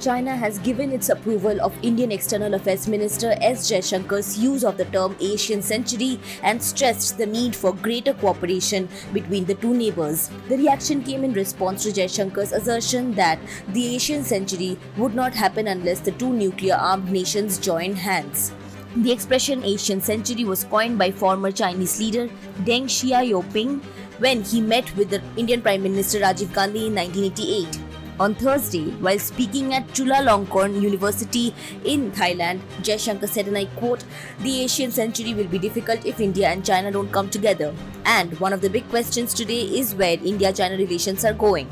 China has given its approval of Indian External Affairs Minister S. Jaishankar's use of the term Asian century and stressed the need for greater cooperation between the two neighbors. The reaction came in response to Jaishankar's assertion that the Asian century would not happen unless the two nuclear-armed nations join hands. The expression Asian century was coined by former Chinese leader Deng Xiaoping when he met with the Indian Prime Minister Rajiv Gandhi in 1988. On Thursday, while speaking at Chulalongkorn University in Thailand, Jaishankar said, and I quote, "The Asian century will be difficult if India and China don't come together. And one of the big questions today is where India-China relations are going."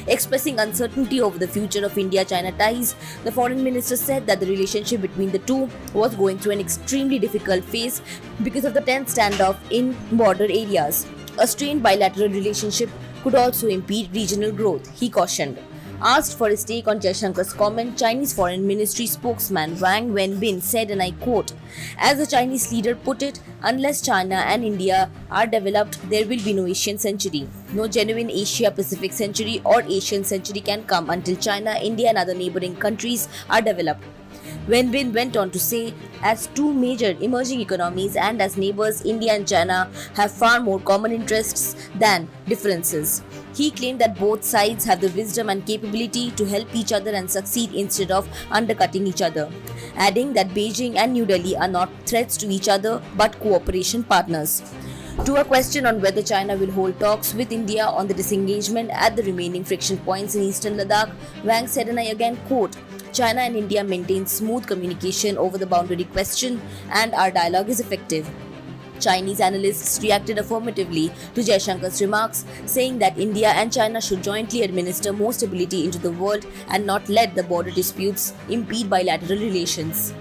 Expressing uncertainty over the future of India-China ties, the foreign minister said that the relationship between the two was going through an extremely difficult phase because of the tense standoff in border areas. A strained bilateral relationship could also impede regional growth, he cautioned. Asked for his take on Jaishankar's comment, Chinese Foreign Ministry spokesman Wang Wenbin said, and I quote, "As the Chinese leader put it, unless China and India are developed, there will be no Asian century. No genuine Asia-Pacific century or Asian century can come until China, India and other neighboring countries are developed." Wenbin went on to say, as two major emerging economies and as neighbors, India and China have far more common interests than differences. He claimed that both sides have the wisdom and capability to help each other and succeed instead of undercutting each other, adding that Beijing and New Delhi are not threats to each other but cooperation partners. To a question on whether China will hold talks with India on the disengagement at the remaining friction points in eastern Ladakh, Wang said, and I again quote, "China and India maintain smooth communication over the boundary question and our dialogue is effective." Chinese analysts reacted affirmatively to Jaishankar's remarks, saying that India and China should jointly administer more stability into the world and not let the border disputes impede bilateral relations.